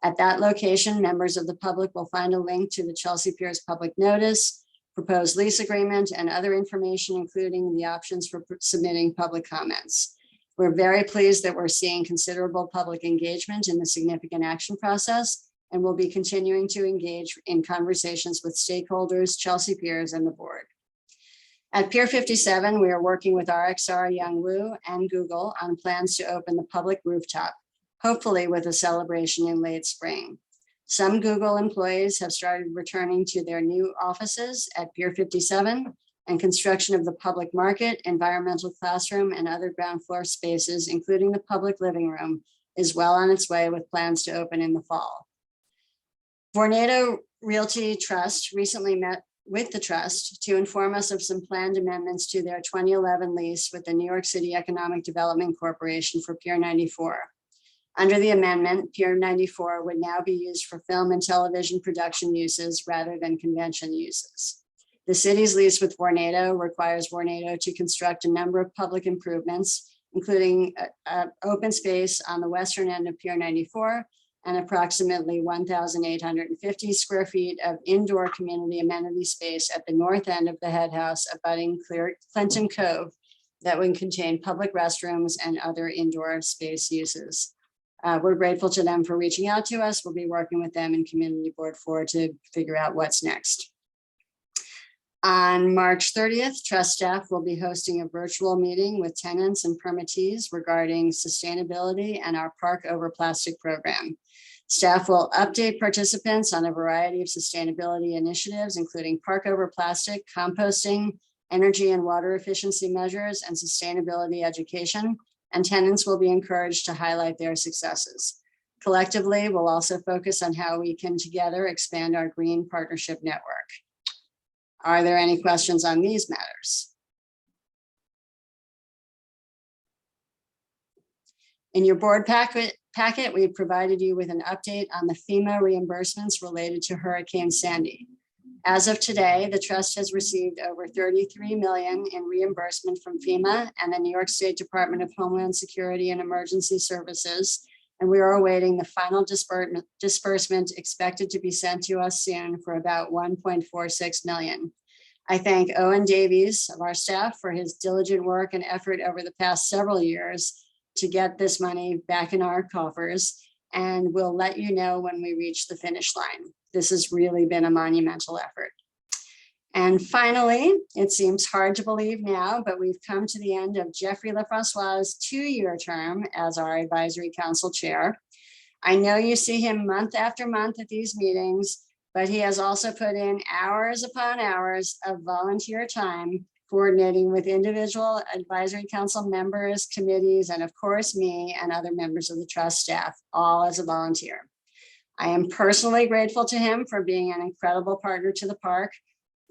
At that location, members of the public will find a link to the Chelsea Piers public notice, proposed lease agreement, and other information, including the options for submitting public comments. We're very pleased that we're seeing considerable public engagement in the significant action process, and we'll be continuing to engage in conversations with stakeholders, Chelsea Piers, and the board. At Pier 57, we are working with RXR Young Woo and Google on plans to open the public rooftop, hopefully with a celebration in late spring. Some Google employees have started returning to their new offices at Pier 57, and construction of the public market, environmental classroom, and other ground floor spaces, including the public living room, is well on its way with plans to open in the fall. Vornado Realty Trust recently met with the trust to inform us of some planned amendments to their 2011 lease with the New York City Economic Development Corporation for Pier 94. Under the amendment, Pier 94 would now be used for film and television production uses rather than convention uses. The city's lease with Vornado requires Vornado to construct a number of public improvements, including open space on the western end of Pier 94 and approximately 1,850 square feet of indoor community amenity space at the north end of the head house abutting Clinton Cove that would contain public restrooms and other indoor space uses. We're grateful to them for reaching out to us. We'll be working with them in Community Board 4 to figure out what's next. On March 30th, trust staff will be hosting a virtual meeting with tenants and permittees regarding sustainability and our Park Over Plastic program. Staff will update participants on a variety of sustainability initiatives, including Park Over Plastic, composting, energy and water efficiency measures, and sustainability education, and tenants will be encouraged to highlight their successes. Collectively, we'll also focus on how we can together expand our green partnership network. Are there any questions on these matters? In your board packet, we provided you with an update on the FEMA reimbursements related to Hurricane Sandy. As of today, the trust has received over $33 million in reimbursement from FEMA and the New York State Department of Homeland Security and Emergency Services, and we are awaiting the final disbursement expected to be sent to us soon for about $1.46 million. I thank Owen Davies of our staff for his diligent work and effort over the past several years to get this money back in our coffers, and we'll let you know when we reach the finish line. This has really been a monumental effort. And finally, it seems hard to believe now, but we've come to the end of Jeffrey Lefrancois's 2-year term as our advisory council chair. I know you see him month after month at these meetings, but he has also put in hours upon hours of volunteer time coordinating with individual advisory council members, committees, and of course me and other members of the trust staff, all as a volunteer. I am personally grateful to him for being an incredible partner to the park,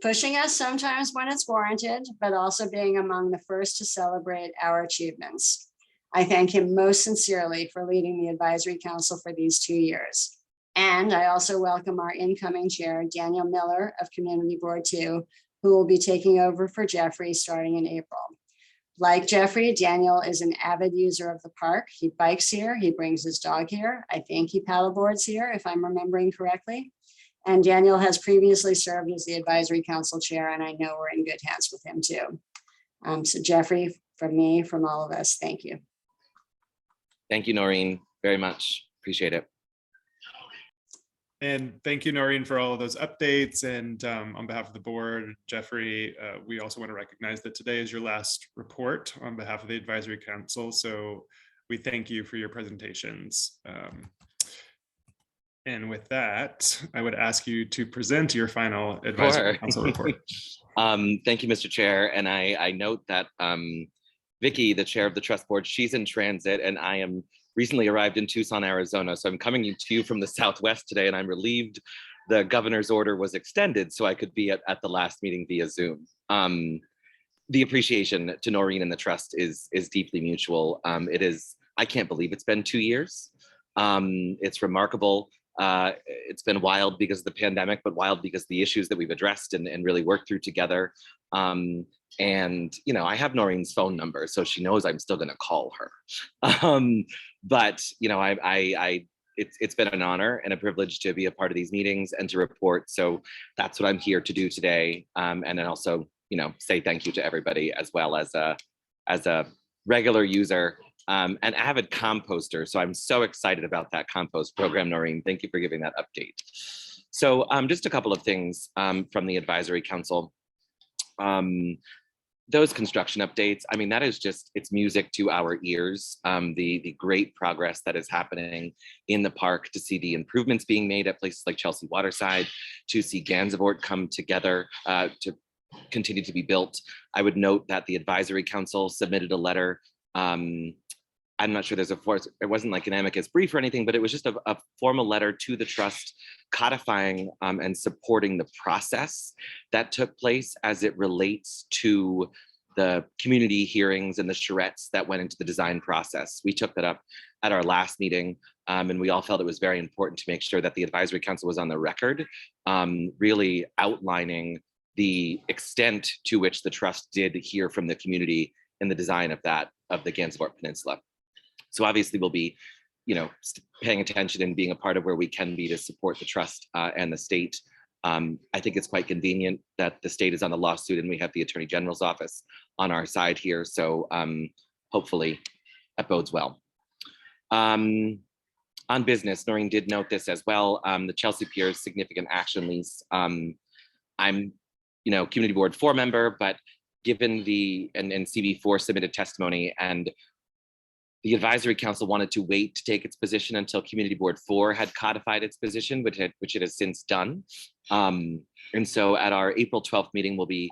pushing us sometimes when it's warranted, but also being among the first to celebrate our achievements. I thank him most sincerely for leading the advisory council for these 2 years. And I also welcome our incoming chair, Daniel Miller of Community Board 2, who will be taking over for Jeffrey starting in April. Like Jeffrey, Daniel is an avid user of the park. He bikes here, he brings his dog here. I think he paddleboards here, if I'm remembering correctly. And Daniel has previously served as the advisory council chair, and I know we're in good hands with him too. So Jeffrey, from me, from all of us, thank you. Thank you, Noreen, very much. Appreciate it. And thank you, Noreen, for all of those updates. And on behalf of the board, Jeffrey, we also want to recognize that today is your last report on behalf of the advisory council. So we thank you for your presentations. And with that, I would ask you to present your final advisory council report. Thank you, Mr. Chair. And I note that Vicky, the chair of the trust board, she's in transit, and I am recently arrived in Tucson, Arizona. So I'm coming to you from the Southwest today, and I'm relieved the governor's order was extended so I could be at the last meeting via Zoom. The appreciation to Noreen and the trust is deeply mutual. It is, I can't believe it's been 2 years. It's remarkable. It's been wild because of the pandemic, but wild because of the issues that we've addressed and really worked through together. And, you know, I have Noreen's phone number, so she knows I'm still going to call her. But, you know, it's been an honor and a privilege to be a part of these meetings and to report. So that's what I'm here to do today. And then also, you know, say thank you to everybody as well as a regular user, an avid composter. So I'm so excited about that compost program, Noreen. Thank you for giving that update. So just a couple of things from the advisory council. Those construction updates, I mean, that is just, it's music to our ears. The great progress that is happening in the park, to see the improvements being made at places like Chelsea Waterside, to see Gansevoort come together to continue to be built. I would note that the advisory council submitted a letter. I'm not sure there's a force, it wasn't like an amicus brief or anything, but it was just a formal letter to the trust codifying and supporting the process that took place as it relates to the community hearings and the charrettes that went into the design process. We took that up at our last meeting, and we all felt it was very important to make sure that the advisory council was on the record, really outlining the extent to which the trust did hear from the community in the design of the Gansevoort Peninsula. So obviously we'll be, you know, paying attention and being a part of where we can be to support the trust and the state. I think it's quite convenient that the state is on the lawsuit and we have the Attorney General's office on our side here. So hopefully that bodes well. On business, Noreen did note this as well, the Chelsea Piers significant action lease. I'm, you know, community board 4 member, but given the, and CB4 submitted testimony, and the advisory council wanted to wait to take its position until community board 4 had codified its position, which it has since done. And so at our April 12th meeting, we'll be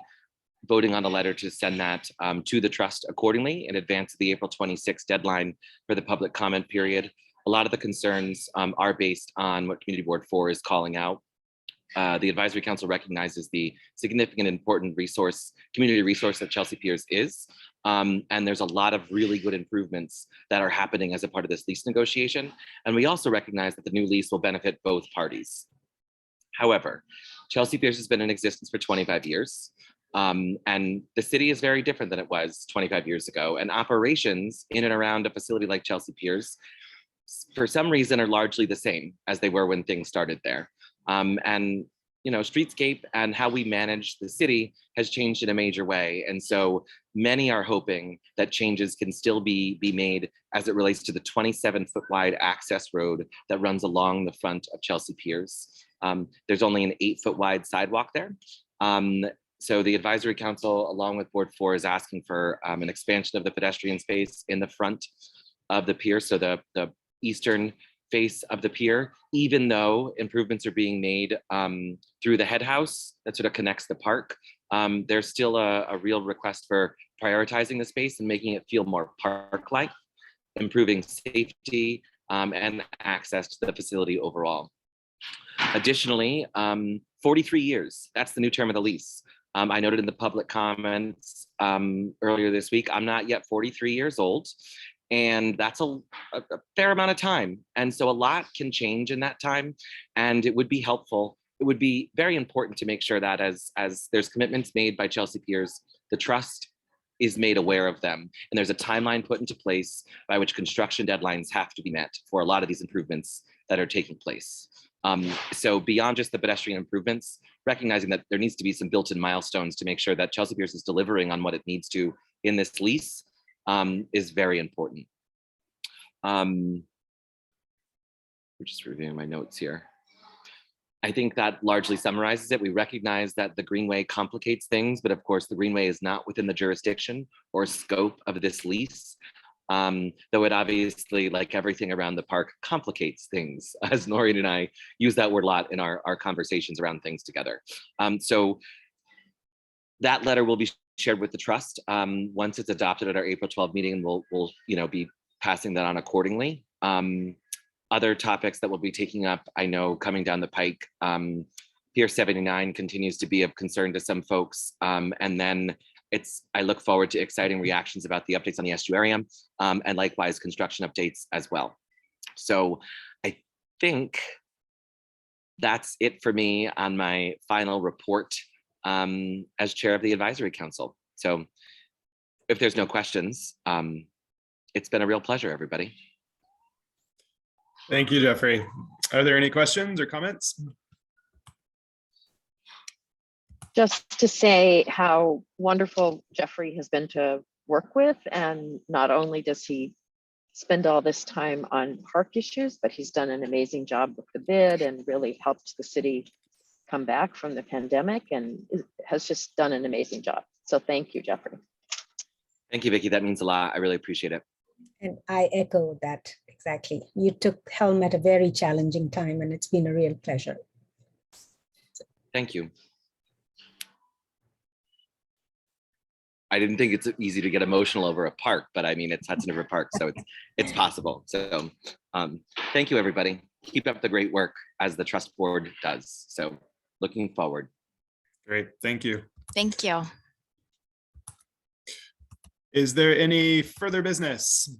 voting on a letter to send that to the trust accordingly in advance of the April 26th deadline for the public comment period. A lot of the concerns are based on what community board 4 is calling out. The advisory council recognizes the significant important resource, community resource that Chelsea Piers is. And there's a lot of really good improvements that are happening as a part of this lease negotiation. And we also recognize that the new lease will benefit both parties. However, Chelsea Piers has been in existence for 25 years. And the city is very different than it was 25 years ago. And operations in and around a facility like Chelsea Piers, for some reason, are largely the same as they were when things started there. And you know, streetscape and how we manage the city has changed in a major way. And so many are hoping that changes can still be made as it relates to the 27-foot wide access road that runs along the front of Chelsea Piers. There's only an 8-foot wide sidewalk there. So the advisory council, along with board 4, is asking for an expansion of the pedestrian space in the front of the pier. So the eastern face of the pier, even though improvements are being made through the head house that sort of connects the park, there's still a real request for prioritizing the space and making it feel more park-like, improving safety and access to the facility overall. Additionally, 43 years, that's the new term of the lease. I noted in the public comments earlier this week, I'm not yet 43 years old, and that's a fair amount of time. And so a lot can change in that time, and it would be helpful. It would be very important to make sure that as there's commitments made by Chelsea Piers, the trust is made aware of them. And there's a timeline put into place by which construction deadlines have to be met for a lot of these improvements that are taking place. So beyond just the pedestrian improvements, recognizing that there needs to be some built-in milestones to make sure that Chelsea Piers is delivering on what it needs to in this lease is very important. We're just reviewing my notes here. I think that largely summarizes it. We recognize that the Greenway complicates things, but of course the Greenway is not within the jurisdiction or scope of this lease. Though it obviously, like everything around the park, complicates things, as Noreen and I use that word a lot in our conversations around things together. So that letter will be shared with the trust. Once it's adopted at our April 12 meeting, we'll be passing that on accordingly. Other topics that we'll be taking up, I know coming down the pike, Pier 79 continues to be of concern to some folks. And then I look forward to exciting reactions about the updates on the estuarium and likewise construction updates as well. So I think that's it for me on my final report as chair of the advisory council. So if there's no questions, it's been a real pleasure, everybody. Thank you, Jeffrey. Are there any questions or comments? Just to say how wonderful Jeffrey has been to work with, and not only does he spend all this time on park issues, but he's done an amazing job with the bid and really helped the city come back from the pandemic and has just done an amazing job. So thank you, Jeffrey. Thank you, Vicki. That means a lot. I really appreciate it. And I echo that exactly. You took helm at a very challenging time, and it's been a real pleasure. Thank you. I didn't think it's easy to get emotional over a park, but I mean, it's Hudson River Park, so it's possible. So thank you, everybody. Keep up the great work as the trust board does. So looking forward. Great, thank you. Thank you. Is there any further business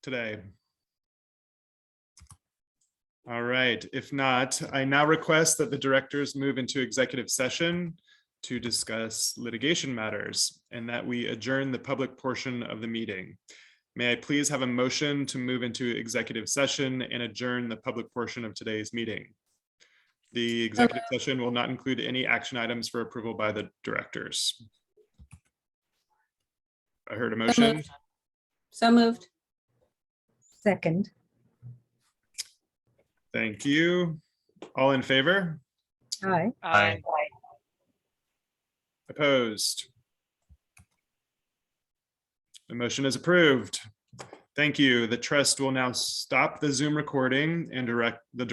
today? All right, if not, I now request that the directors move into executive session to discuss litigation matters and that we adjourn the public portion of the meeting. May I please have a motion to move into executive session and adjourn the public portion of today's meeting? The executive session will not include any action items for approval by the directors. I heard a motion. So moved. Second. Thank you. All in favor? Aye. Aye. Opposed? The motion is approved. Thank you. The trust will now stop the Zoom recording and direct the